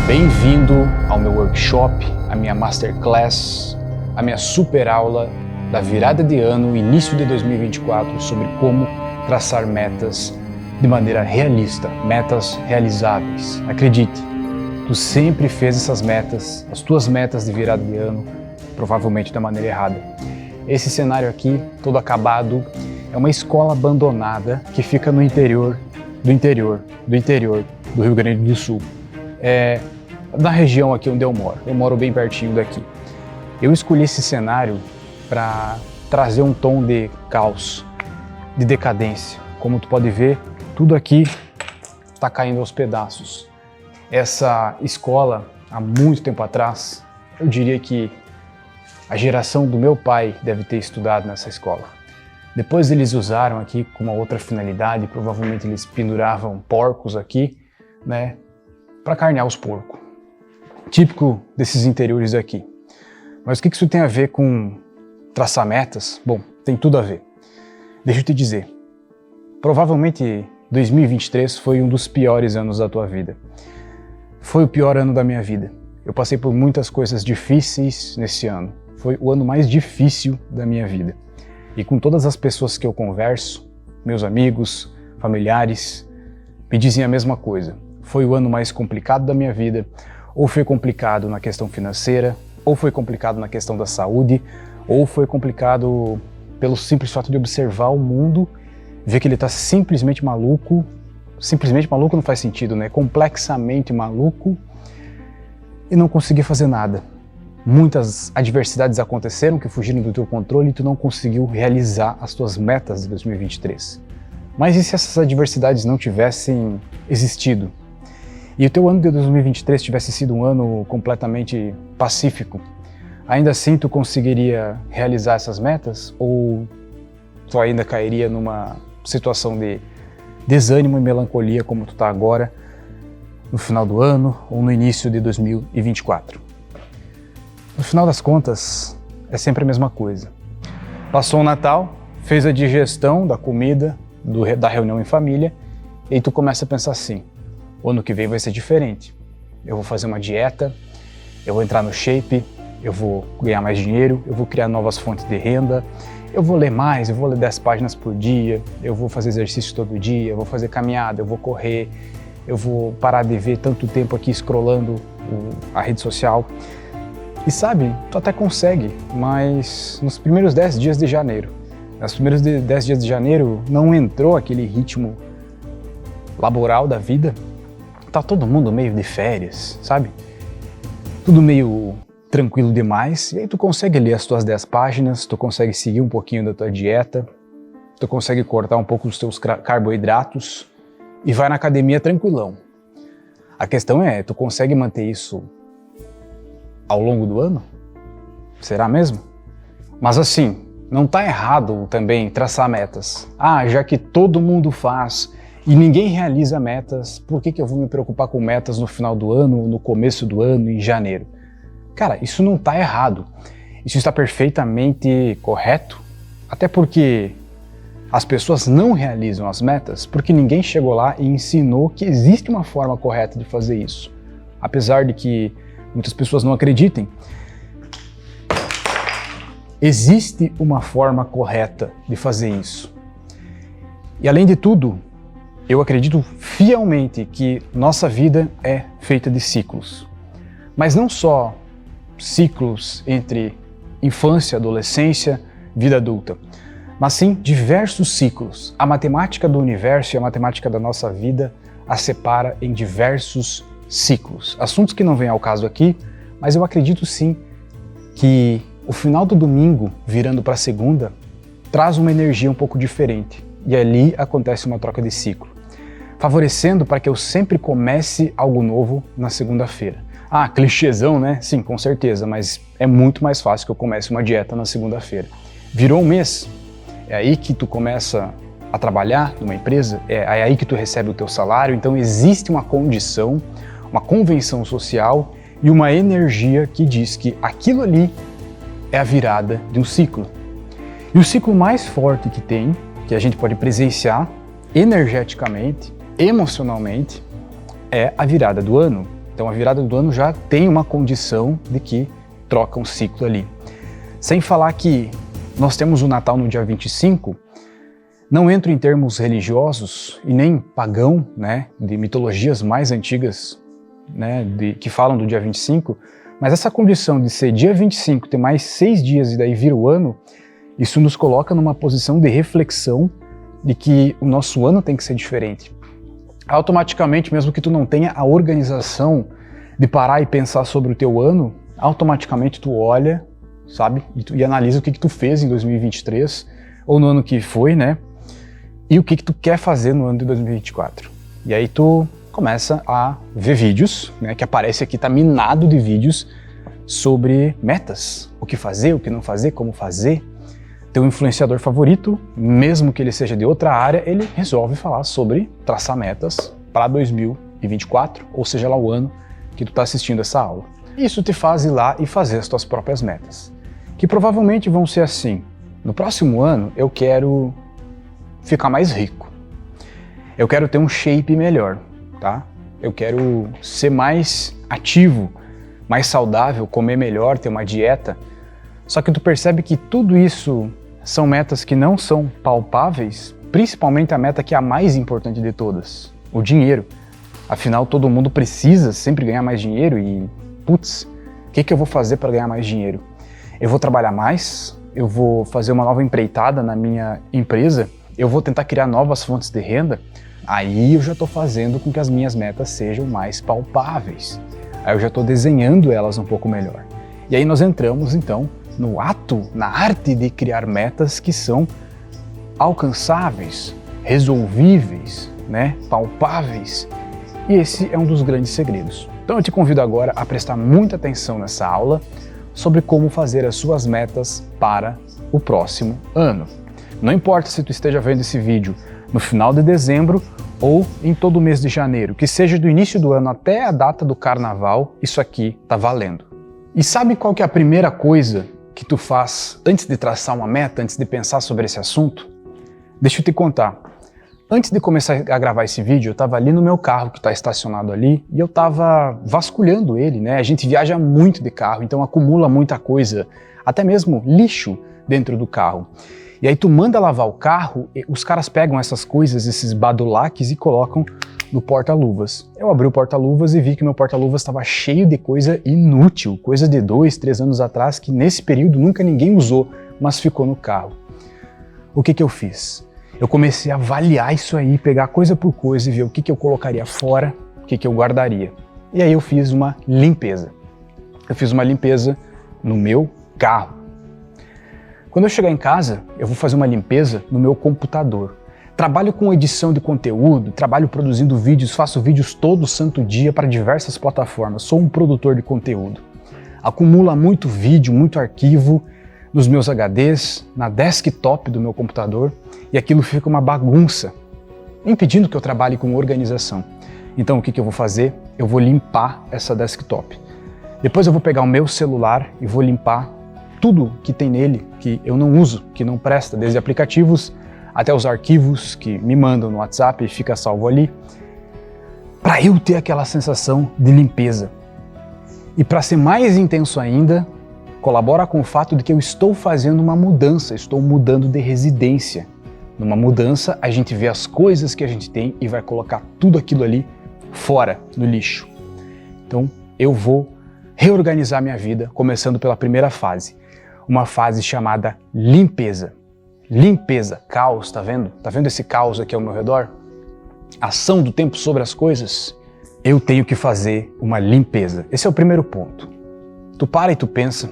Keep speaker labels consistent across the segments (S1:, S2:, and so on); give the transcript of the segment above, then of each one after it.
S1: Bem-vindo ao meu workshop, a minha masterclass, a minha super aula da virada de ano, início de 2024, sobre como traçar metas de maneira realista, metas realizáveis. Acredite, tu sempre fez essas metas, as tuas metas de virada de ano, provavelmente da maneira errada. Esse cenário aqui, todo acabado, é uma escola abandonada que fica no interior do Rio Grande do Sul. Da região aqui onde eu moro bem pertinho daqui. Eu escolhi esse cenário para trazer um tom de caos, de decadência. Como tu pode ver, tudo aqui está caindo aos pedaços. Essa escola, há muito tempo atrás, eu diria que a geração do meu pai deve ter estudado nessa escola. Depois eles usaram aqui com uma outra finalidade, provavelmente eles penduravam porcos aqui, né, para carnear os porcos. Típico desses interiores aqui. Mas o que isso tem a ver com traçar metas? Bom, tem tudo a ver. Deixa eu te dizer, provavelmente 2023 foi um dos piores anos da tua vida. Foi o pior ano da minha vida. Eu passei por muitas coisas difíceis nesse ano. Foi o ano mais difícil da minha vida. E com todas as pessoas que eu converso, meus amigos, familiares, me dizem a mesma coisa. Foi o ano mais complicado da minha vida. Ou foi complicado na questão financeira, ou foi complicado na questão da saúde, ou foi complicado pelo simples fato de observar o mundo, ver que ele está simplesmente maluco. Simplesmente maluco não faz sentido, né? Complexamente maluco e não conseguir fazer nada. Muitas adversidades aconteceram que fugiram do teu controle e tu não conseguiu realizar as tuas metas de 2023. Mas e se essas adversidades não tivessem existido? E o teu ano de 2023 tivesse sido um ano completamente pacífico, ainda assim tu conseguiria realizar essas metas? Ou tu ainda cairia numa situação de desânimo e melancolia como tu está agora, no final do ano ou no início de 2024? No final das contas, é sempre a mesma coisa. Passou o Natal, fez a digestão da comida, da reunião em família, e aí tu começa a pensar assim: o ano que vem vai ser diferente. Eu vou fazer uma dieta, eu vou entrar no shape, eu vou ganhar mais dinheiro, eu vou criar novas fontes de renda, eu vou ler mais, eu vou ler 10 páginas por dia, eu vou fazer exercício todo dia, eu vou fazer caminhada, eu vou correr, eu vou parar de ver tanto tempo aqui scrollando a rede social. E sabe, tu até consegue, mas nos primeiros 10 dias de janeiro, não entrou aquele ritmo laboral da vida. Tá todo mundo meio de férias, sabe? Tudo meio tranquilo demais, e aí tu consegue ler as tuas 10 páginas, tu consegue seguir um pouquinho da tua dieta, tu consegue cortar um pouco dos teus carboidratos e vai na academia tranquilão. A questão é, tu consegue manter isso ao longo do ano? Será mesmo? Mas assim, não tá errado também traçar metas. Já que todo mundo faz e ninguém realiza metas, por que eu vou me preocupar com metas no final do ano, no começo do ano, em janeiro? Cara, isso não está errado. Isso está perfeitamente correto, até porque as pessoas não realizam as metas porque ninguém chegou lá e ensinou que existe uma forma correta de fazer isso. Apesar de que muitas pessoas não acreditem, existe uma forma correta de fazer isso. E além de tudo, eu acredito fielmente que nossa vida é feita de ciclos. Mas não só ciclos entre infância, adolescência, vida adulta, mas sim diversos ciclos. A matemática do universo e a matemática da nossa vida a separa em diversos ciclos. Assuntos que não vêm ao caso aqui, mas eu acredito sim que o final do domingo, virando para segunda, traz uma energia um pouco diferente. E ali acontece uma troca de ciclo, favorecendo para que eu sempre comece algo novo na segunda-feira. Clichêzão, né? Sim, com certeza, mas é muito mais fácil que eu comece uma dieta na segunda-feira. Virou um mês, é aí que tu começa a trabalhar numa empresa, é aí que tu recebe o teu salário, então existe uma condição, uma convenção social e uma energia que diz que aquilo ali é a virada de um ciclo. E o ciclo mais forte que tem, que a gente pode presenciar energeticamente, emocionalmente, é a virada do ano. Então a virada do ano já tem uma condição de que troca um ciclo ali. Sem falar que nós temos o Natal no dia 25, não entro em termos religiosos e nem pagão, né, de mitologias mais antigas, né, que falam do dia 25, mas essa condição de ser dia 25, ter mais 6 dias e daí vir o ano, isso nos coloca numa posição de reflexão de que o nosso ano tem que ser diferente. Automaticamente, mesmo que tu não tenha a organização de parar e pensar sobre o teu ano, automaticamente tu olha, sabe, e analisa o que tu fez em 2023, ou no ano que foi, né, e o que tu quer fazer no ano de 2024. E aí tu começa a ver vídeos, né, que aparece aqui, tá minado de vídeos sobre metas, o que fazer, o que não fazer, como fazer. Teu influenciador favorito, mesmo que ele seja de outra área, ele resolve falar sobre traçar metas para 2024, ou seja lá o ano que tu tá assistindo essa aula. Isso te faz ir lá e fazer as tuas próprias metas, que provavelmente vão ser assim: no próximo ano eu quero ficar mais rico, eu quero ter um shape melhor, tá? Eu quero ser mais ativo, mais saudável, comer melhor, ter uma dieta. Só que tu percebe que tudo isso são metas que não são palpáveis, principalmente a meta que é a mais importante de todas, o dinheiro. Afinal, todo mundo precisa sempre ganhar mais dinheiro e, putz, o que eu vou fazer para ganhar mais dinheiro? Eu vou trabalhar mais? Eu vou fazer uma nova empreitada na minha empresa? Eu vou tentar criar novas fontes de renda? Aí eu já estou fazendo com que as minhas metas sejam mais palpáveis. Aí eu já estou desenhando elas um pouco melhor. E aí nós entramos, então, no ato, na arte de criar metas que são alcançáveis, resolvíveis, né, palpáveis. E esse é um dos grandes segredos. Então eu te convido agora a prestar muita atenção nessa aula sobre como fazer as suas metas para o próximo ano. Não importa se tu esteja vendo esse vídeo no final de dezembro ou em todo o mês de janeiro, que seja do início do ano até a data do carnaval, isso aqui tá valendo. E sabe qual que é a primeira coisa que tu faz antes de traçar uma meta, antes de pensar sobre esse assunto? Deixa eu te contar. Antes de começar a gravar esse vídeo, eu estava ali no meu carro que está estacionado ali e eu estava vasculhando ele, né? A gente viaja muito de carro, então acumula muita coisa, até mesmo lixo dentro do carro. E aí tu manda lavar o carro, os caras pegam essas coisas, esses badulaques e colocam no porta-luvas. Eu abri o porta-luvas e vi que meu porta-luvas estava cheio de coisa inútil, coisa de 2, 3 anos atrás, que nesse período nunca ninguém usou, mas ficou no carro. O que eu fiz? Eu comecei a avaliar isso aí, pegar coisa por coisa e ver o que eu colocaria fora, o que eu guardaria. E aí eu fiz uma limpeza. Eu fiz uma limpeza no meu carro. Quando eu chegar em casa, eu vou fazer uma limpeza no meu computador. Trabalho com edição de conteúdo, trabalho produzindo vídeos, faço vídeos todo santo dia para diversas plataformas. Sou um produtor de conteúdo. Acumula muito vídeo, muito arquivo nos meus HDs, na desktop do meu computador, e aquilo fica uma bagunça, impedindo que eu trabalhe com organização. Então o que eu vou fazer? Eu vou limpar essa desktop. Depois eu vou pegar o meu celular e vou limpar tudo que tem nele, que eu não uso, que não presta, desde aplicativos até os arquivos que me mandam no WhatsApp e fica salvo ali, para eu ter aquela sensação de limpeza. E para ser mais intenso ainda, colabora com o fato de que eu estou fazendo uma mudança, estou mudando de residência. Numa mudança, a gente vê as coisas que a gente tem e vai colocar tudo aquilo ali fora, no lixo. Então, eu vou reorganizar minha vida, começando pela primeira fase. Uma fase chamada limpeza. Limpeza, caos, tá vendo? Tá vendo esse caos aqui ao meu redor? Ação do tempo sobre as coisas? Eu tenho que fazer uma limpeza. Esse é o primeiro ponto. Tu para e tu pensa,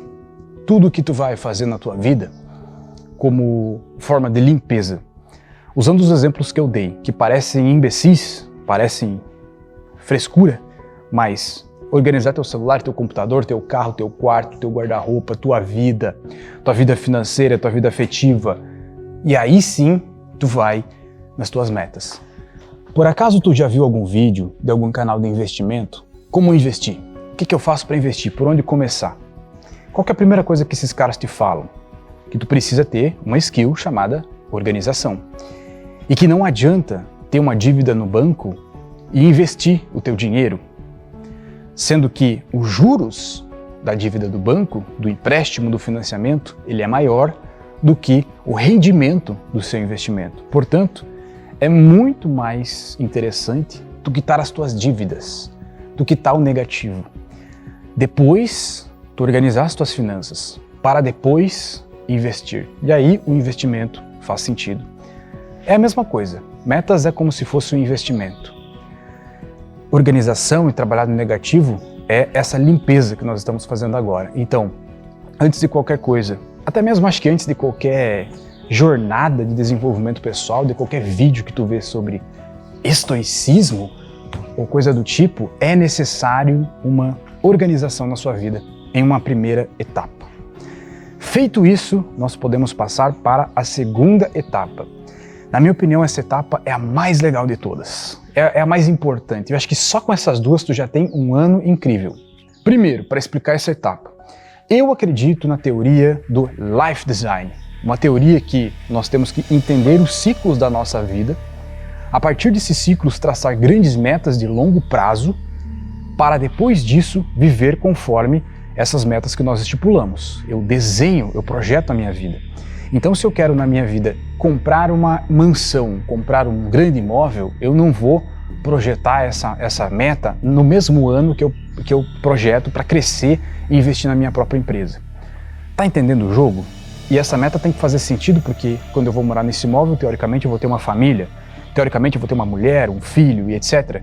S1: tudo que tu vai fazer na tua vida como forma de limpeza. Usando os exemplos que eu dei, que parecem imbecis, parecem frescura, mas organizar teu celular, teu computador, teu carro, teu quarto, teu guarda-roupa, tua vida financeira, tua vida afetiva. E aí sim, tu vai nas tuas metas. Por acaso tu já viu algum vídeo de algum canal de investimento? Como investir? O que eu faço para investir? Por onde começar? Qual que é a primeira coisa que esses caras te falam? Que tu precisa ter uma skill chamada organização. E que não adianta ter uma dívida no banco e investir o teu dinheiro. sendo que os juros da dívida do banco, do empréstimo, do financiamento, ele é maior do que o rendimento do seu investimento. Portanto, é muito mais interessante tu quitar as tuas dívidas, tu quitar o negativo. Depois, tu organizar as tuas finanças, para depois investir. E aí o investimento faz sentido. É a mesma coisa. Metas é como se fosse um investimento. Organização e trabalhar no negativo é essa limpeza que nós estamos fazendo agora. Então, antes de qualquer coisa, até mesmo acho que antes de qualquer jornada de desenvolvimento pessoal, de qualquer vídeo que tu vê sobre estoicismo ou coisa do tipo, é necessário uma organização na sua vida em uma primeira etapa. Feito isso, nós podemos passar para a segunda etapa. Na minha opinião, essa etapa é a mais legal de todas. É a mais importante. Eu acho que só com essas duas tu já tem um ano incrível. Primeiro, para explicar essa etapa, eu acredito na teoria do Life Design, uma teoria que nós temos que entender os ciclos da nossa vida, a partir desses ciclos traçar grandes metas de longo prazo, para depois disso viver conforme essas metas que nós estipulamos. Eu desenho, eu projeto a minha vida. Então, se eu quero na minha vida comprar uma mansão, comprar um grande imóvel, eu não vou projetar essa meta no mesmo ano que eu projeto para crescer e investir na minha própria empresa. Tá entendendo o jogo? E essa meta tem que fazer sentido porque quando eu vou morar nesse imóvel, teoricamente eu vou ter uma família, teoricamente eu vou ter uma mulher, um filho e etc.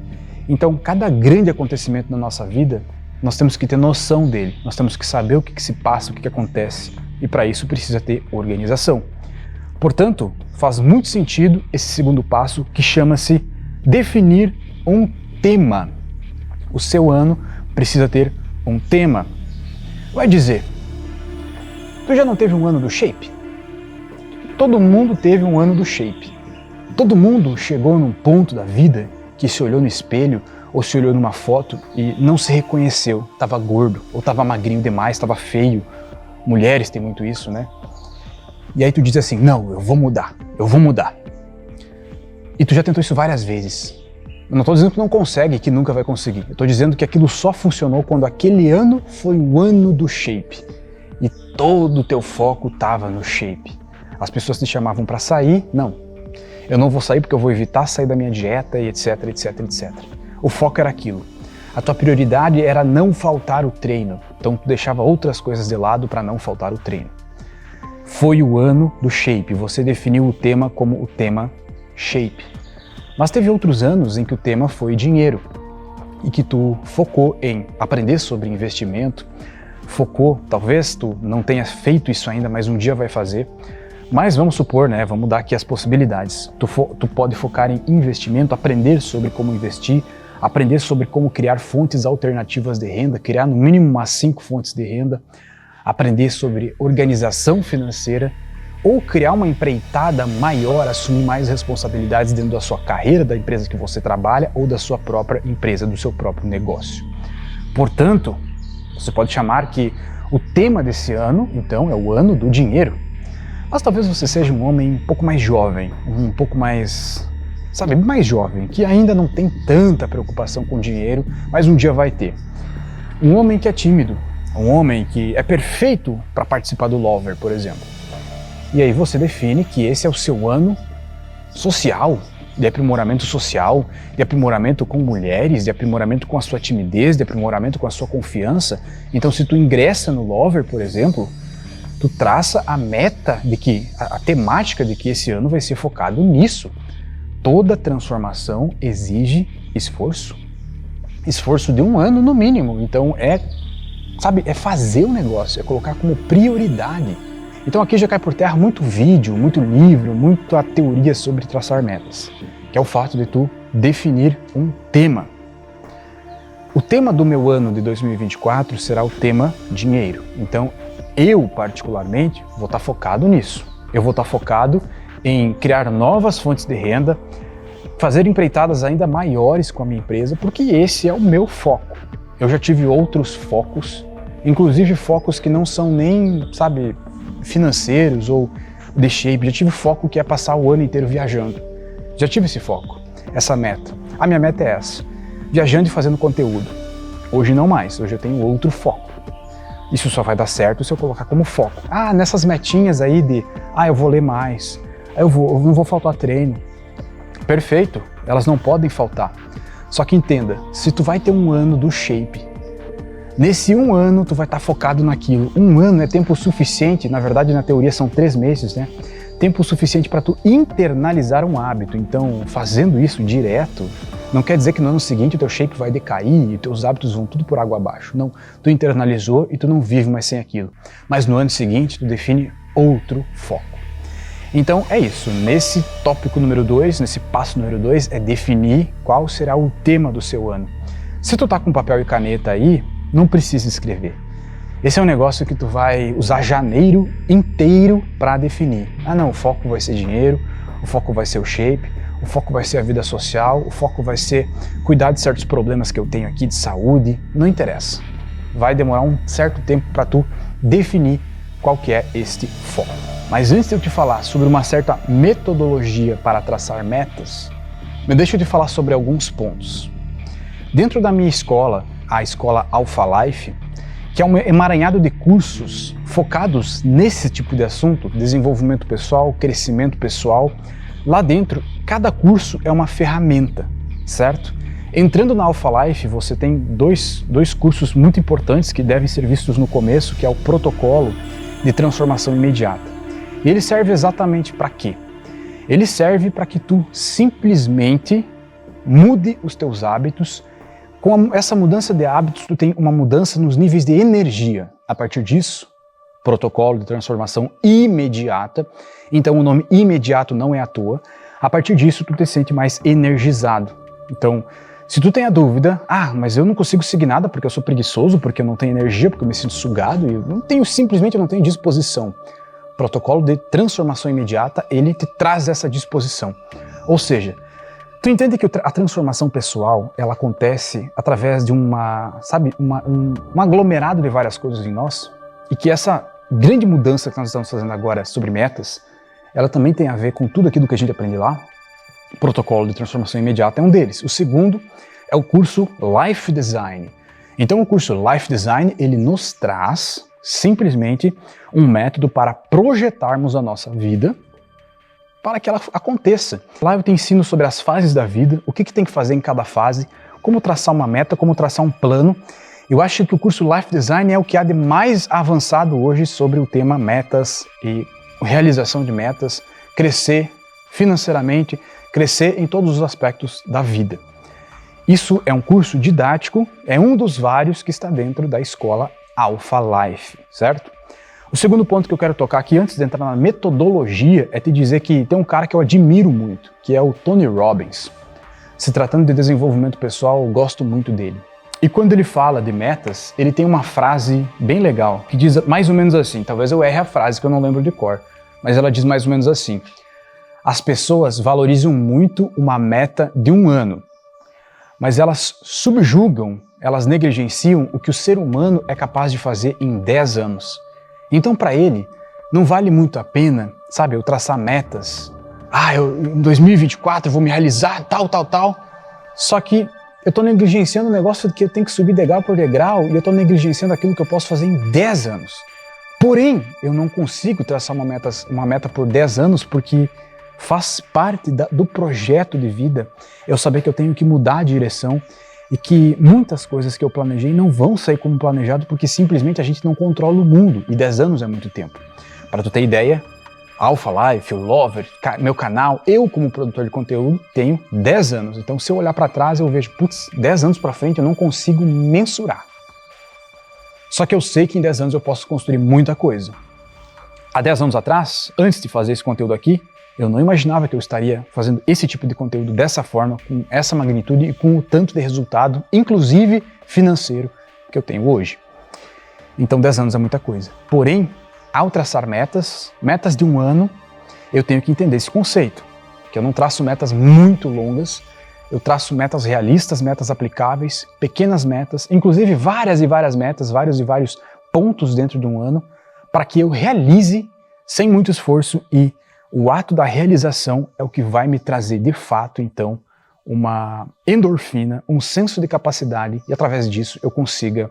S1: Então, cada grande acontecimento na nossa vida, nós temos que ter noção dele, nós temos que saber o que se passa, o que acontece, e para isso precisa ter organização. Portanto, faz muito sentido esse segundo passo que chama-se definir um tema. O seu ano precisa ter um tema. Vai dizer, tu já não teve um ano do Shape? Todo mundo teve um ano do Shape. Todo mundo chegou num ponto da vida que se olhou no espelho ou se olhou numa foto e não se reconheceu, estava gordo, ou estava magrinho demais, estava feio. Mulheres têm muito isso, né? E aí tu diz assim, não, eu vou mudar. E tu já tentou isso várias vezes. Eu não estou dizendo que não consegue, que nunca vai conseguir. Eu estou dizendo que aquilo só funcionou quando aquele ano foi o ano do Shape. E todo o teu foco estava no Shape. As pessoas te chamavam para sair, não. Eu não vou sair porque eu vou evitar sair da minha dieta e etc, etc, etc. O foco era aquilo. A tua prioridade era não faltar o treino. Então tu deixava outras coisas de lado para não faltar o treino. Foi o ano do Shape. Você definiu o tema como o tema Shape. Mas teve outros anos em que o tema foi dinheiro. E que tu focou em aprender sobre investimento. Focou, talvez tu não tenha feito isso ainda, mas um dia vai fazer. Mas vamos supor, né? Vamos dar aqui as possibilidades. Tu pode focar em investimento, aprender sobre como investir, aprender sobre como criar fontes alternativas de renda, criar no mínimo umas 5 fontes de renda, aprender sobre organização financeira ou criar uma empreitada maior, assumir mais responsabilidades dentro da sua carreira, da empresa que você trabalha ou da sua própria empresa, do seu próprio negócio. Portanto, você pode chamar que o tema desse ano, então, é o ano do dinheiro. Mas talvez você seja um homem um pouco mais jovem, um pouco mais, mais jovem, que ainda não tem tanta preocupação com dinheiro, mas um dia vai ter. Um homem que é tímido, um homem que é perfeito para participar do Lover, por exemplo. E aí você define que esse é o seu ano social, de aprimoramento social, de aprimoramento com mulheres, de aprimoramento com a sua timidez, de aprimoramento com a sua confiança. Então se tu ingressa no Lover, por exemplo, tu traça a meta de que, a temática de que esse ano vai ser focado nisso. Toda transformação exige esforço. Esforço de um ano no mínimo. Então é fazer o negócio, é colocar como prioridade. Então aqui já cai por terra muito vídeo, muito livro, muita teoria sobre traçar metas, que é o fato de tu definir um tema. O tema do meu ano de 2024 será o tema dinheiro. Então eu, particularmente, vou estar focado nisso. Eu vou estar focado em criar novas fontes de renda, fazer empreitadas ainda maiores com a minha empresa, porque esse é o meu foco. Eu já tive outros focos, inclusive focos que não são nem, financeiros ou de shape. Já tive foco que é passar o ano inteiro viajando. Já tive esse foco, essa meta. A minha meta é essa, viajando e fazendo conteúdo. Hoje não mais, hoje eu tenho outro foco. Isso só vai dar certo se eu colocar como foco. Ah, nessas metinhas aí de, eu vou ler mais, eu não vou faltar treino. Perfeito, elas não podem faltar. Só que entenda, se tu vai ter um ano do shape, nesse um ano tu vai estar focado naquilo. Um ano é tempo suficiente, na verdade na teoria são 3 meses, né? Tempo suficiente para tu internalizar um hábito. Então, fazendo isso direto, não quer dizer que no ano seguinte o teu shape vai decair e teus hábitos vão tudo por água abaixo. Não, tu internalizou e tu não vive mais sem aquilo. Mas no ano seguinte tu define outro foco. Então é isso, nesse tópico número 2, nesse passo número 2, é definir qual será o tema do seu ano. Se tu tá com papel e caneta aí, não precisa escrever. Esse é um negócio que tu vai usar janeiro inteiro para definir. Ah não, o foco vai ser dinheiro, o foco vai ser o shape, o foco vai ser a vida social, o foco vai ser cuidar de certos problemas que eu tenho aqui de saúde, não interessa. Vai demorar um certo tempo para tu definir qual que é este foco. Mas antes de eu te falar sobre uma certa metodologia para traçar metas, deixa eu te falar sobre alguns pontos. Dentro da minha escola, a escola Alpha Life, que é um emaranhado de cursos focados nesse tipo de assunto, desenvolvimento pessoal, crescimento pessoal, lá dentro, cada curso é uma ferramenta, certo? Entrando na Alpha Life, você tem dois cursos muito importantes que devem ser vistos no começo, que é o protocolo de transformação imediata. E ele serve exatamente para quê? Ele serve para que tu simplesmente mude os teus hábitos. Com essa mudança de hábitos, tu tem uma mudança nos níveis de energia. A partir disso, protocolo de transformação imediata. Então o nome imediato não é à toa. A partir disso, tu te sente mais energizado. Então, se tu tem a dúvida, mas eu não consigo seguir nada porque eu sou preguiçoso, porque eu não tenho energia, porque eu me sinto sugado, e eu não tenho disposição. Protocolo de transformação imediata, ele te traz essa disposição. Ou seja, tu entende que a transformação pessoal, ela acontece através de um aglomerado de várias coisas em nós, e que essa grande mudança que nós estamos fazendo agora sobre metas, ela também tem a ver com tudo aquilo que a gente aprende lá. O protocolo de transformação imediata é um deles. O segundo é o curso Life Design. Então o curso Life Design, ele nos traz simplesmente um método para projetarmos a nossa vida para que ela aconteça. Lá eu te ensino sobre as fases da vida, o que tem que fazer em cada fase, como traçar uma meta, como traçar um plano. Eu acho que o curso Life Design é o que há de mais avançado hoje sobre o tema metas e realização de metas, crescer financeiramente, crescer em todos os aspectos da vida. Isso é um curso didático, é um dos vários que está dentro da escola Alpha Life, certo? O segundo ponto que eu quero tocar aqui, antes de entrar na metodologia, é te dizer que tem um cara que eu admiro muito, que é o Tony Robbins. Se tratando de desenvolvimento pessoal, eu gosto muito dele. E quando ele fala de metas, ele tem uma frase bem legal, que diz mais ou menos assim, talvez eu erre a frase que eu não lembro de cor, mas ela diz mais ou menos assim: as pessoas valorizam muito uma meta de um ano, mas elas subjugam, elas negligenciam o que o ser humano é capaz de fazer em 10 anos. Então, para ele, não vale muito a pena, sabe, eu traçar metas. Em 2024 eu vou me realizar, tal. Só que eu estou negligenciando o negócio de que eu tenho que subir degrau por degrau e eu estou negligenciando aquilo que eu posso fazer em 10 anos. Porém, eu não consigo traçar uma meta por 10 anos porque faz parte do projeto de vida eu saber que eu tenho que mudar a direção e que muitas coisas que eu planejei não vão sair como planejado porque simplesmente a gente não controla o mundo e 10 anos é muito tempo. Para tu ter ideia, Alpha Life, o Lover, meu canal, eu como produtor de conteúdo tenho 10 anos. Então se eu olhar para trás eu vejo, 10 anos para frente eu não consigo mensurar. Só que eu sei que em 10 anos eu posso construir muita coisa. Há 10 anos atrás, antes de fazer esse conteúdo aqui, eu não imaginava que eu estaria fazendo esse tipo de conteúdo dessa forma, com essa magnitude e com o tanto de resultado, inclusive financeiro, que eu tenho hoje. Então 10 anos é muita coisa. Porém, ao traçar metas de um ano, eu tenho que entender esse conceito, que eu não traço metas muito longas, eu traço metas realistas, metas aplicáveis, pequenas metas, inclusive várias e várias metas, vários e vários pontos dentro de um ano, para que eu realize sem muito esforço e o ato da realização é o que vai me trazer de fato, então, uma endorfina, um senso de capacidade e através disso eu consiga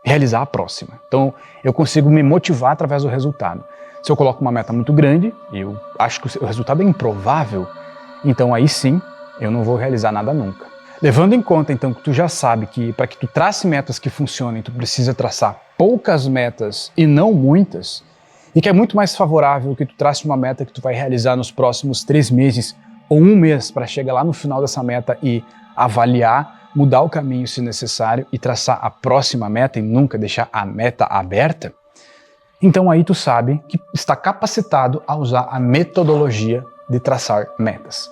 S1: realizar a próxima. Então eu consigo me motivar através do resultado. Se eu coloco uma meta muito grande e eu acho que o resultado é improvável, então aí sim eu não vou realizar nada nunca. Levando em conta então que tu já sabe que para que tu trace metas que funcionem, tu precisa traçar poucas metas e não muitas, e que é muito mais favorável que tu trace uma meta que tu vai realizar nos próximos 3 meses ou 1 mês para chegar lá no final dessa meta e avaliar, mudar o caminho se necessário e traçar a próxima meta e nunca deixar a meta aberta, então aí tu sabe que está capacitado a usar a metodologia de traçar metas.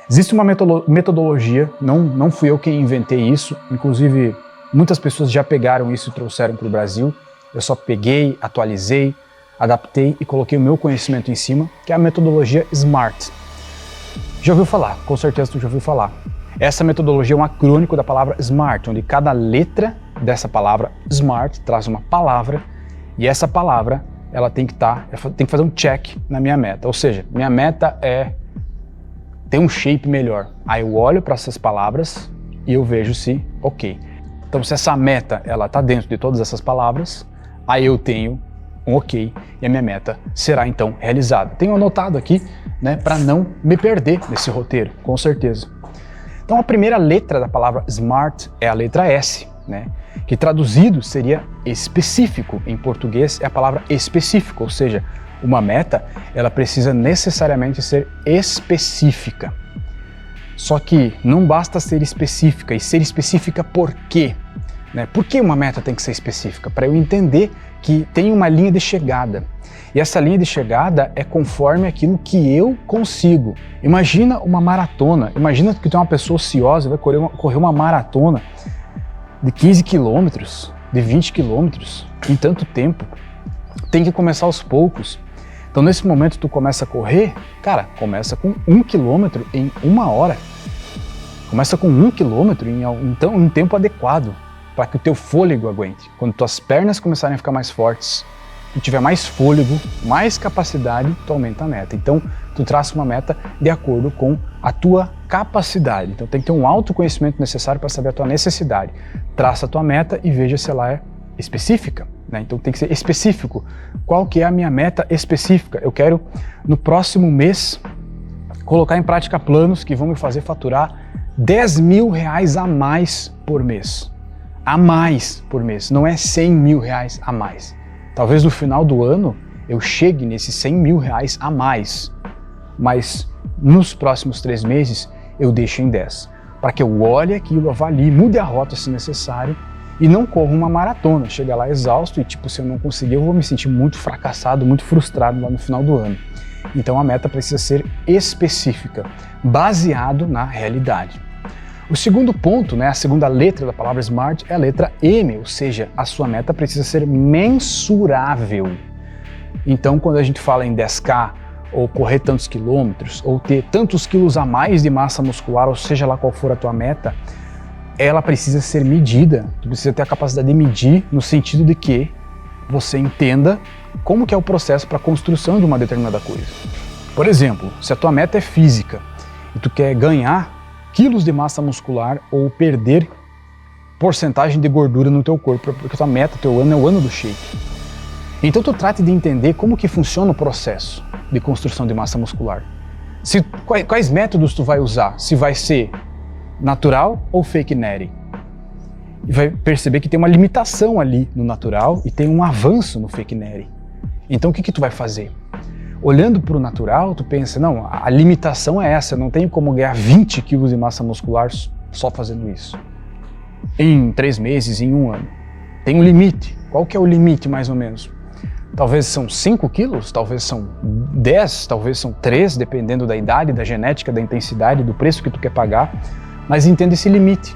S1: Existe uma metodologia, não fui eu quem inventei isso, inclusive muitas pessoas já pegaram isso e trouxeram para o Brasil, eu só peguei, atualizei, adaptei e coloquei o meu conhecimento em cima, que é a metodologia SMART. Já ouviu falar? Com certeza tu já ouviu falar. Essa metodologia é um acrônico da palavra SMART, onde cada letra dessa palavra SMART traz uma palavra e essa palavra ela tem que fazer um check na minha meta, ou seja, minha meta é ter um shape melhor. Aí eu olho para essas palavras e eu vejo se ok. Então se essa meta ela está dentro de todas essas palavras, aí eu tenho um ok e a minha meta será então realizada. Tenho anotado aqui, né, para não me perder nesse roteiro, com certeza. Então a primeira letra da palavra SMART é a letra S, né, que traduzido seria específico. Em português é a palavra específico, ou seja, uma meta, ela precisa necessariamente ser específica. Só que não basta ser específica, e ser específica por quê? Né? Por que uma meta tem que ser específica? Para eu entender que tem uma linha de chegada. E essa linha de chegada é conforme aquilo que eu consigo. Imagina uma maratona, imagina que tem uma pessoa ociosa, vai correr uma maratona de 15 quilômetros, de 20 quilômetros, em tanto tempo. Tem que começar aos poucos. Então nesse momento tu começa a correr, cara, começa com 1 quilômetro em 1 hora. Começa com 1 quilômetro em um tempo adequado, para que o teu fôlego aguente. Quando tuas pernas começarem a ficar mais fortes, tu tiver mais fôlego, mais capacidade, tu aumenta a meta. Então tu traça uma meta de acordo com a tua capacidade. Então tem que ter um autoconhecimento necessário para saber a tua necessidade. Traça a tua meta e veja se ela é específica, né? Então tem que ser específico. Qual que é a minha meta específica? Eu quero, no próximo mês, colocar em prática planos que vão me fazer faturar R$10 mil a mais por mês. A mais por mês, não é R$100 mil a mais. Talvez no final do ano eu chegue nesses R$100 mil a mais, mas nos próximos 3 meses eu deixo em 10, para que eu olhe aquilo, avalie, mude a rota se necessário, e não corro uma maratona, chega lá exausto e tipo, se eu não conseguir eu vou me sentir muito fracassado, muito frustrado lá no final do ano. Então a meta precisa ser específica, baseado na realidade. O segundo ponto, né, a segunda letra da palavra SMART é a letra M, ou seja, a sua meta precisa ser mensurável. Então quando a gente fala em 10K, ou correr tantos quilômetros, ou ter tantos quilos a mais de massa muscular, ou seja lá qual for a tua meta, ela precisa ser medida. Tu precisa ter a capacidade de medir no sentido de que você entenda como que é o processo para a construção de uma determinada coisa. Por exemplo, se a tua meta é física e tu quer ganhar quilos de massa muscular ou perder porcentagem de gordura no teu corpo, porque a tua meta, teu ano é o ano do shape. Então tu trate de entender como que funciona o processo de construção de massa muscular. Quais métodos tu vai usar? Se vai ser natural ou fake netting? E vai perceber que tem uma limitação ali no natural e tem um avanço no fake netting. Então o que que tu vai fazer? Olhando para o natural, tu pensa, não, a limitação é essa, eu não tenho como ganhar 20 quilos de massa muscular só fazendo isso. Em 3 meses, em 1 ano. Tem um limite. Qual que é o limite, mais ou menos? Talvez são 5 quilos, talvez são 10, talvez são 3, dependendo da idade, da genética, da intensidade, do preço que tu quer pagar, mas entenda esse limite.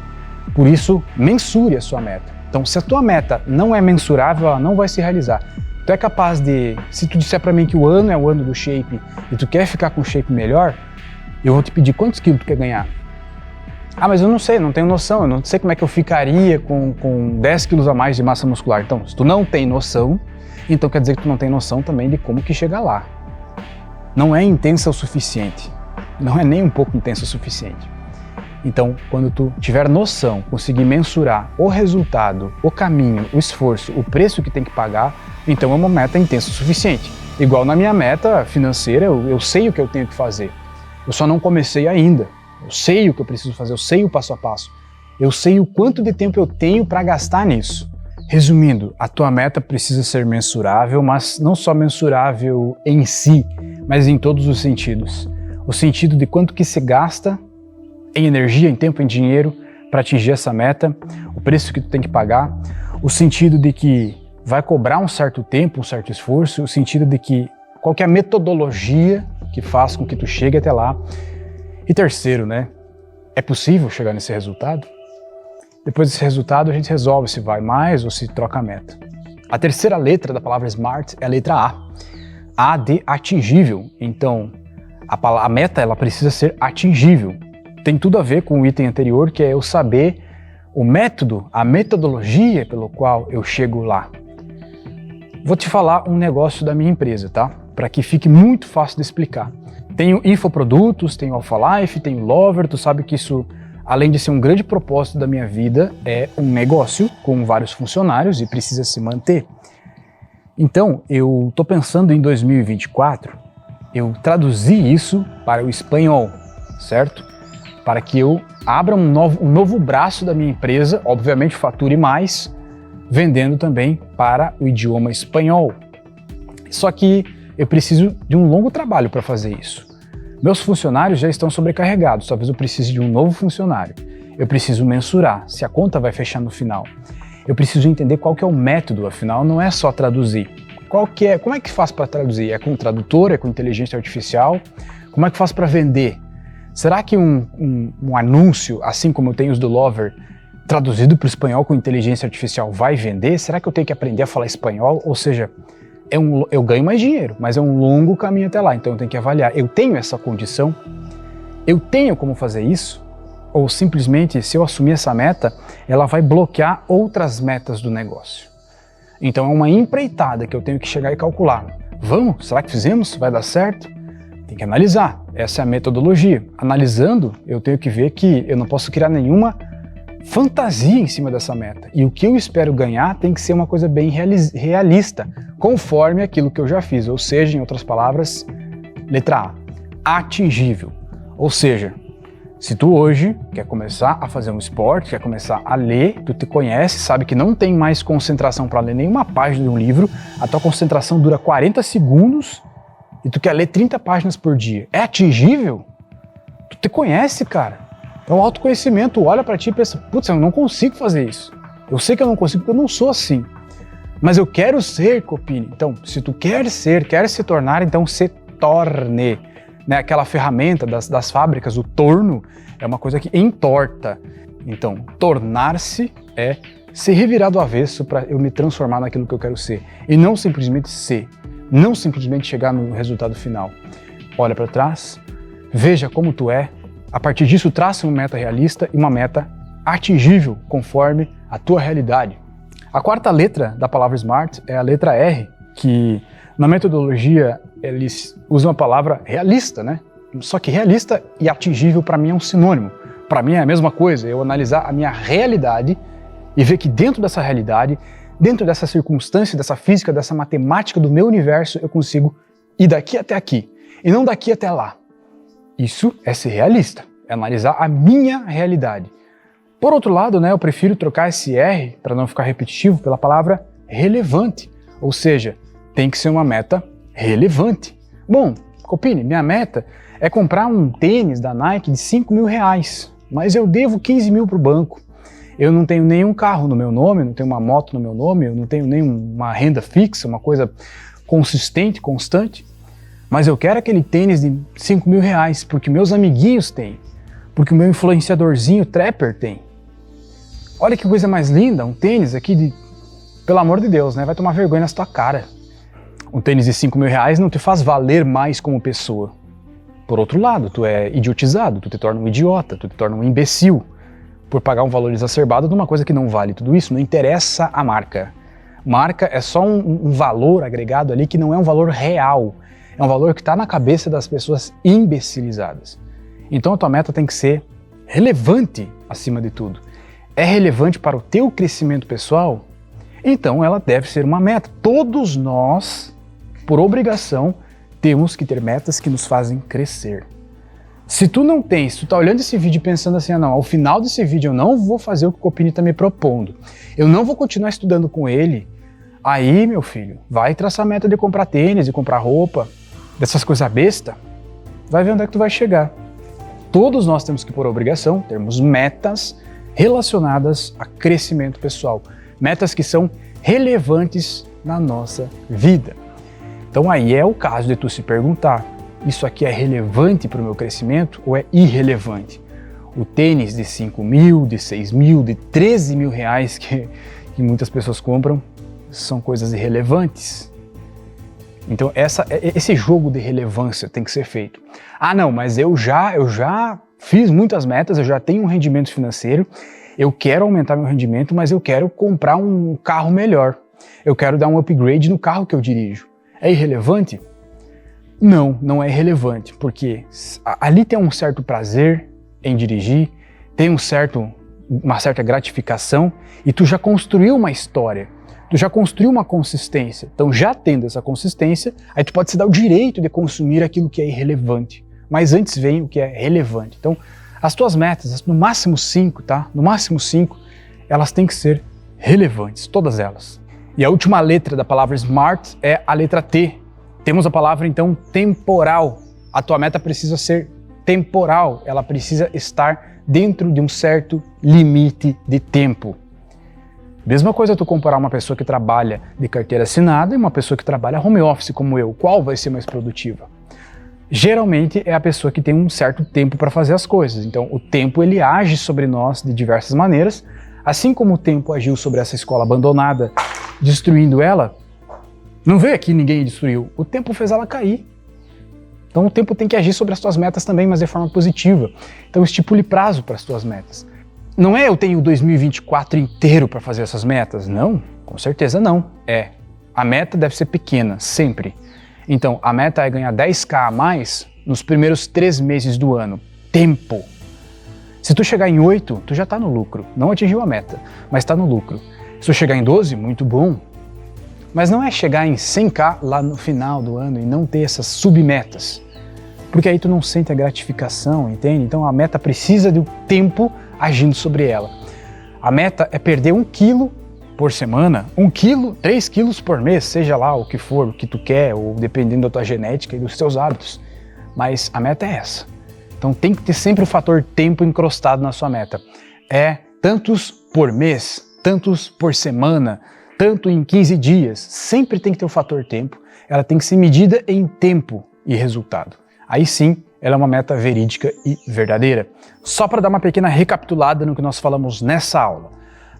S1: Por isso, mensure a sua meta. Então, se a tua meta não é mensurável, ela não vai se realizar. Tu é capaz de, se tu disser para mim que o ano é o ano do shape e tu quer ficar com um shape melhor, eu vou te pedir quantos quilos tu quer ganhar. Ah, mas eu não sei, não tenho noção, eu não sei como é que eu ficaria com 10 quilos a mais de massa muscular. Então, se tu não tem noção, então quer dizer que tu não tem noção também de como que chega lá. Não é intensa o suficiente. Não é nem um pouco intensa o suficiente. Então, quando tu tiver noção, conseguir mensurar o resultado, o caminho, o esforço, o preço que tem que pagar, então é uma meta intensa o suficiente. Igual na minha meta financeira, eu sei o que eu tenho que fazer. Eu só não comecei ainda. Eu sei o que eu preciso fazer, eu sei o passo a passo. Eu sei o quanto de tempo eu tenho para gastar nisso. Resumindo, a tua meta precisa ser mensurável, mas não só mensurável em si, mas em todos os sentidos. O sentido de quanto que se gasta em energia, em tempo, em dinheiro para atingir essa meta, o preço que tu tem que pagar, o sentido de que vai cobrar um certo tempo, um certo esforço, o sentido de que qual que é a metodologia que faz com que tu chegue até lá. E terceiro, né? É possível chegar nesse resultado? Depois desse resultado a gente resolve se vai mais ou se troca a meta. A terceira letra da palavra SMART é a letra A. A de atingível. Então, a meta ela precisa ser atingível. Tem tudo a ver com o item anterior, que é eu saber o método, a metodologia pelo qual eu chego lá. Vou te falar um negócio da minha empresa, tá? Para que fique muito fácil de explicar. Tenho infoprodutos, tenho Alphalife, tenho Lover, tu sabe que isso, além de ser um grande propósito da minha vida, é um negócio com vários funcionários e precisa se manter. Então, eu tô pensando em 2024, eu traduzir isso para o espanhol, certo? Para que eu abra um novo braço da minha empresa, obviamente fature mais, vendendo também para o idioma espanhol. Só que eu preciso de um longo trabalho para fazer isso. Meus funcionários já estão sobrecarregados, talvez eu precise de um novo funcionário. Eu preciso mensurar se a conta vai fechar no final. Eu preciso entender qual que é o método, afinal não é só traduzir. Como é que faz para traduzir? É com tradutor, é com inteligência artificial? Como é que faz para vender? Será que um anúncio, assim como eu tenho os do Lover, traduzido para o espanhol com inteligência artificial, vai vender? Será que eu tenho que aprender a falar espanhol? Ou seja, eu ganho mais dinheiro, mas é um longo caminho até lá, então eu tenho que avaliar. Eu tenho essa condição? Eu tenho como fazer isso? Ou simplesmente, se eu assumir essa meta, ela vai bloquear outras metas do negócio? Então é uma empreitada que eu tenho que chegar e calcular. Vamos? Será que fizemos? Vai dar certo? Tem que analisar. Essa é a metodologia. Analisando, eu tenho que ver que eu não posso criar nenhuma fantasia em cima dessa meta. E o que eu espero ganhar tem que ser uma coisa bem realista, conforme aquilo que eu já fiz. Ou seja, em outras palavras, letra A, atingível. Ou seja, se tu hoje quer começar a fazer um esporte, quer começar a ler, tu te conhece, sabe que não tem mais concentração para ler nenhuma página de um livro, a tua concentração dura 40 segundos e tu quer ler 30 páginas por dia. É atingível? Tu te conhece, cara. É um autoconhecimento, olha pra ti e pensa, putz, eu não consigo fazer isso. Eu sei que eu não consigo porque eu não sou assim. Mas eu quero ser, Copini. Então, se tu quer ser, quer se tornar, então se torne. Né? Aquela ferramenta das fábricas, o torno, é uma coisa que entorta. Então, tornar-se é se revirar do avesso para eu me transformar naquilo que eu quero ser. E não simplesmente ser. Não simplesmente chegar no resultado final. Olha para trás, veja como tu é. A partir disso, traça uma meta realista e uma meta atingível, conforme a tua realidade. A quarta letra da palavra SMART é a letra R, que na metodologia eles usam a palavra realista, né? Só que realista e atingível para mim é um sinônimo. Para mim é a mesma coisa, eu analisar a minha realidade e ver que dentro dessa realidade, dentro dessa circunstância, dessa física, dessa matemática do meu universo, eu consigo ir daqui até aqui e não daqui até lá. Isso é ser realista, é analisar a minha realidade. Por outro lado, né, eu prefiro trocar esse R, para não ficar repetitivo, pela palavra relevante. Ou seja, tem que ser uma meta relevante. Bom, Copini, minha meta é comprar um tênis da Nike de 5 mil reais, mas eu devo 15 mil para o banco. Eu não tenho nenhum carro no meu nome, não tenho uma moto no meu nome, eu não tenho nenhuma renda fixa, uma coisa consistente, constante. Mas eu quero aquele tênis de 5 mil reais, porque meus amiguinhos têm, porque o meu influenciadorzinho Trapper tem. Olha que coisa mais linda, um tênis aqui de... Pelo amor de Deus, né? Vai tomar vergonha na tua cara. Um tênis de 5 mil reais não te faz valer mais como pessoa. Por outro lado, tu é idiotizado, tu te torna um idiota, tu te torna um imbecil por pagar um valor exacerbado de uma coisa que não vale. Tudo isso não interessa a marca. Marca é só um valor agregado ali que não é um valor real. É um valor que está na cabeça das pessoas imbecilizadas. Então a tua meta tem que ser relevante acima de tudo, é relevante para o teu crescimento pessoal, então ela deve ser uma meta. Todos nós, por obrigação, temos que ter metas que nos fazem crescer. Se tu não tens, se tu tá olhando esse vídeo pensando assim, não, ao final desse vídeo eu não vou fazer o que o Copini está me propondo, eu não vou continuar estudando com ele, aí, meu filho, vai traçar a meta de comprar tênis, de comprar roupa, dessas coisas besta, vai ver onde é que tu vai chegar. Todos nós temos que, por obrigação, termos metas relacionadas a crescimento pessoal, metas que são relevantes na nossa vida. Então aí é o caso de tu se perguntar, isso aqui é relevante para o meu crescimento ou é irrelevante? O tênis de 5 mil, de 6 mil, de 13 mil reais que muitas pessoas compram são coisas irrelevantes. Então esse jogo de relevância tem que ser feito. Ah não, mas eu já fiz muitas metas, eu já tenho um rendimento financeiro, eu quero aumentar meu rendimento, mas eu quero comprar um carro melhor. Eu quero dar um upgrade no carro que eu dirijo. É irrelevante? Não, não é irrelevante, porque ali tem um certo prazer em dirigir, tem uma certa gratificação e tu já construiu uma história, tu já construiu uma consistência. Então já tendo essa consistência, aí tu pode se dar o direito de consumir aquilo que é irrelevante. Mas antes vem o que é relevante. Então as tuas metas, no máximo 5, tá? No máximo 5, elas têm que ser relevantes, todas elas. E a última letra da palavra SMART é a letra T. Temos a palavra, então, temporal. A tua meta precisa ser temporal, ela precisa estar dentro de um certo limite de tempo. Mesma coisa tu comparar uma pessoa que trabalha de carteira assinada e uma pessoa que trabalha home office como eu. Qual vai ser mais produtiva? Geralmente é a pessoa que tem um certo tempo para fazer as coisas. Então, o tempo ele age sobre nós de diversas maneiras, assim como o tempo agiu sobre essa escola abandonada, destruindo ela. Não veio aqui ninguém destruiu, o tempo fez ela cair. Então o tempo tem que agir sobre as tuas metas também, mas de forma positiva. Então estipule prazo para as tuas metas. Não é eu tenho 2024 inteiro para fazer essas metas? Não, com certeza não. A meta deve ser pequena, sempre. Então a meta é ganhar 10k a mais nos primeiros 3 meses do ano. Tempo. Se tu chegar em 8, tu já está no lucro. Não atingiu a meta, mas está no lucro. Se tu chegar em 12, muito bom. Mas não é chegar em 100k lá no final do ano e não ter essas submetas. Porque aí tu não sente a gratificação, entende? Então a meta precisa do tempo agindo sobre ela. A meta é perder 1 quilo por semana, 1 quilo, 3 quilos por mês, seja lá o que for, o que tu quer, ou dependendo da tua genética e dos teus hábitos. Mas a meta é essa. Então tem que ter sempre o fator tempo encrostado na sua meta. É tantos por mês, tantos por semana, tanto em 15 dias. Sempre tem que ter o fator tempo. Ela tem que ser medida em tempo e resultado. Aí sim, ela é uma meta verídica e verdadeira. Só para dar uma pequena recapitulada no que nós falamos nessa aula.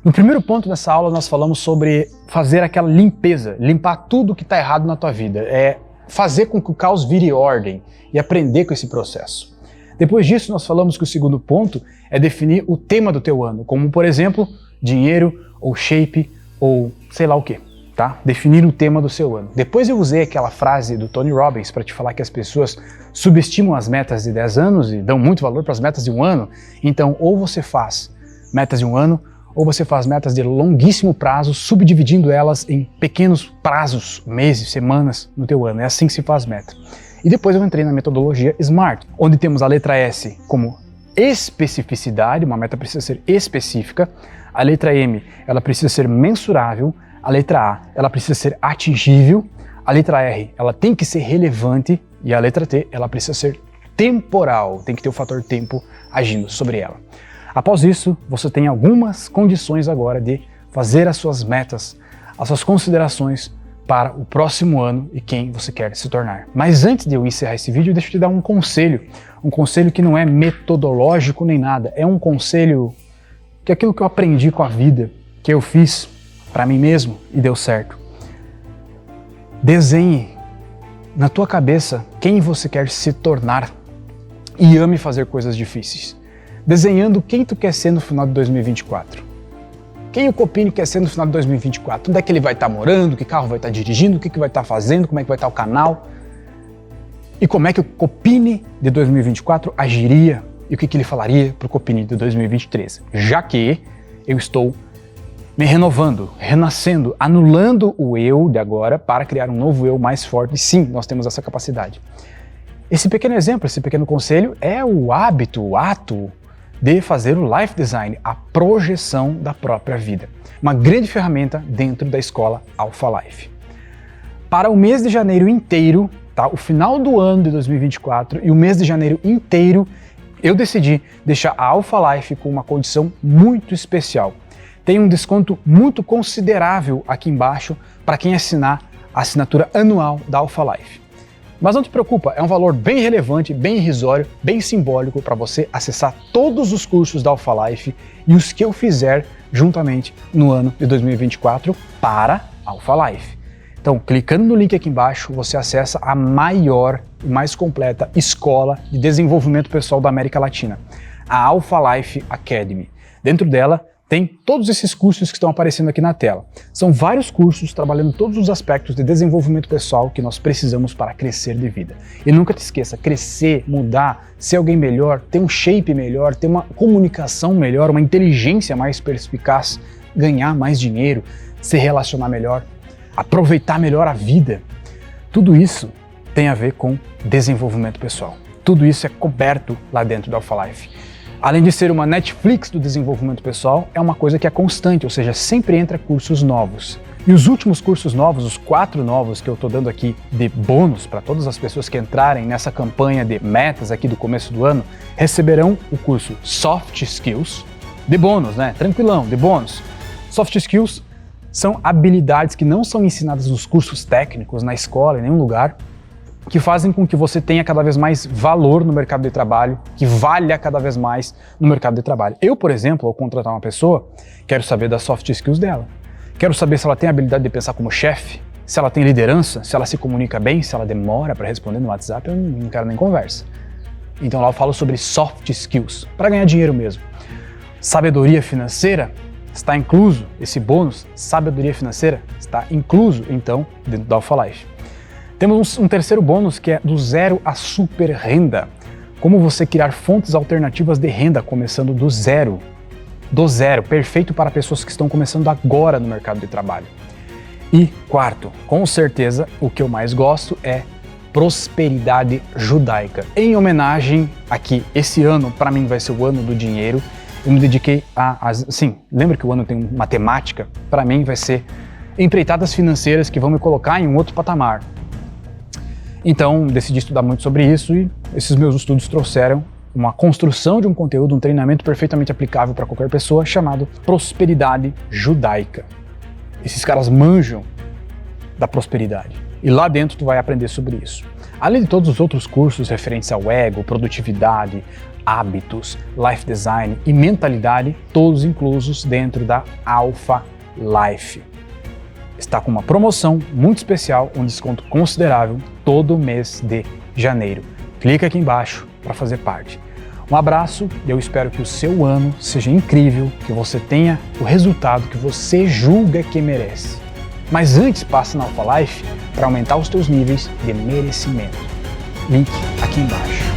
S1: No primeiro ponto dessa aula, nós falamos sobre fazer aquela limpeza, limpar tudo que está errado na tua vida. É fazer com que o caos vire ordem e aprender com esse processo. Depois disso, nós falamos que o segundo ponto é definir o tema do teu ano, como, por exemplo, dinheiro ou shape ou sei lá o que, tá? Definir o tema do seu ano. Depois eu usei aquela frase do Tony Robbins para te falar que as pessoas subestimam as metas de 10 anos e dão muito valor para as metas de 1 ano. Então, ou você faz metas de 1 ano, ou você faz metas de longuíssimo prazo, subdividindo elas em pequenos prazos, meses, semanas no teu ano. É assim que se faz meta. E depois eu entrei na metodologia SMART, onde temos a letra S como especificidade, uma meta precisa ser específica. A letra M, ela precisa ser mensurável. A letra A, ela precisa ser atingível. A letra R, ela tem que ser relevante. E a letra T, ela precisa ser temporal, tem que ter o fator tempo agindo sobre ela. Após isso, você tem algumas condições agora de fazer as suas metas, as suas considerações para o próximo ano e quem você quer se tornar. Mas antes de eu encerrar esse vídeo, deixa eu te dar um conselho que não é metodológico nem nada, é um conselho que é aquilo que eu aprendi com a vida, que eu fiz para mim mesmo e deu certo. Desenhe na tua cabeça quem você quer se tornar e ame fazer coisas difíceis. Desenhando quem tu quer ser no final de 2024. Quem o Copini quer ser no final de 2024? Onde é que ele vai estar morando? Que carro vai estar dirigindo? O que vai estar fazendo? Como é que vai estar o canal? E como é que o Copini de 2024 agiria e o que ele falaria para o Copini de 2023, já que eu estou me renovando, renascendo, anulando o eu de agora para criar um novo eu mais forte. Sim, nós temos essa capacidade. Esse pequeno exemplo, esse pequeno conselho é o hábito, o ato de fazer o life design, a projeção da própria vida. Uma grande ferramenta dentro da escola Alpha Life. Para o mês de janeiro inteiro, tá? O final do ano de 2024 e o mês de janeiro inteiro, eu decidi deixar a Alpha Life com uma condição muito especial. Tem um desconto muito considerável aqui embaixo para quem assinar a assinatura anual da Alpha Life. Mas não te preocupa, é um valor bem relevante, bem irrisório, bem simbólico para você acessar todos os cursos da Alpha Life e os que eu fizer juntamente no ano de 2024 para Alpha Life. Então, clicando no link aqui embaixo, você acessa a maior e mais completa escola de desenvolvimento pessoal da América Latina, a Alpha Life Academy. Dentro dela, tem todos esses cursos que estão aparecendo aqui na tela. São vários cursos trabalhando todos os aspectos de desenvolvimento pessoal que nós precisamos para crescer de vida. E nunca te esqueça, crescer, mudar, ser alguém melhor, ter um shape melhor, ter uma comunicação melhor, uma inteligência mais perspicaz, ganhar mais dinheiro, se relacionar melhor, aproveitar melhor a vida. Tudo isso tem a ver com desenvolvimento pessoal. Tudo isso é coberto lá dentro da Alpha Life. Além de ser uma Netflix do desenvolvimento pessoal, é uma coisa que é constante, ou seja, sempre entra cursos novos. E os últimos cursos novos, os 4 novos que eu estou dando aqui de bônus para todas as pessoas que entrarem nessa campanha de metas aqui do começo do ano, receberão o curso Soft Skills, de bônus, né? Tranquilão, de bônus. Soft Skills são habilidades que não são ensinadas nos cursos técnicos, na escola, em nenhum lugar, que fazem com que você tenha cada vez mais valor no mercado de trabalho, que valha cada vez mais no mercado de trabalho. Eu, por exemplo, ao contratar uma pessoa, quero saber das soft skills dela. Quero saber se ela tem a habilidade de pensar como chefe, se ela tem liderança, se ela se comunica bem, se ela demora para responder no WhatsApp, eu não quero nem conversa. Então lá eu falo sobre soft skills, para ganhar dinheiro mesmo. Sabedoria financeira está incluso, esse bônus, sabedoria financeira, está incluso, então, dentro da Alpha Life. Temos um terceiro bônus que é do zero à super renda. Como você criar fontes alternativas de renda começando do zero. Do zero, perfeito para pessoas que estão começando agora no mercado de trabalho. E quarto, com certeza, o que eu mais gosto é prosperidade judaica. Em homenagem a que esse ano, para mim, vai ser o ano do dinheiro, eu me dediquei sim, lembra que o ano tem matemática? Para mim vai ser empreitadas financeiras que vão me colocar em um outro patamar. Então, decidi estudar muito sobre isso e esses meus estudos trouxeram uma construção de um conteúdo, um treinamento perfeitamente aplicável para qualquer pessoa chamado Prosperidade Judaica. Esses caras manjam da prosperidade e lá dentro tu vai aprender sobre isso. Além de todos os outros cursos referentes ao ego, produtividade, hábitos, life design e mentalidade, todos inclusos dentro da Alpha Life. Está com uma promoção muito especial, um desconto considerável todo mês de janeiro. Clica aqui embaixo para fazer parte. Um abraço e eu espero que o seu ano seja incrível, que você tenha o resultado que você julga que merece. Mas antes, passa na Alpha Life para aumentar os teus níveis de merecimento. Link aqui embaixo.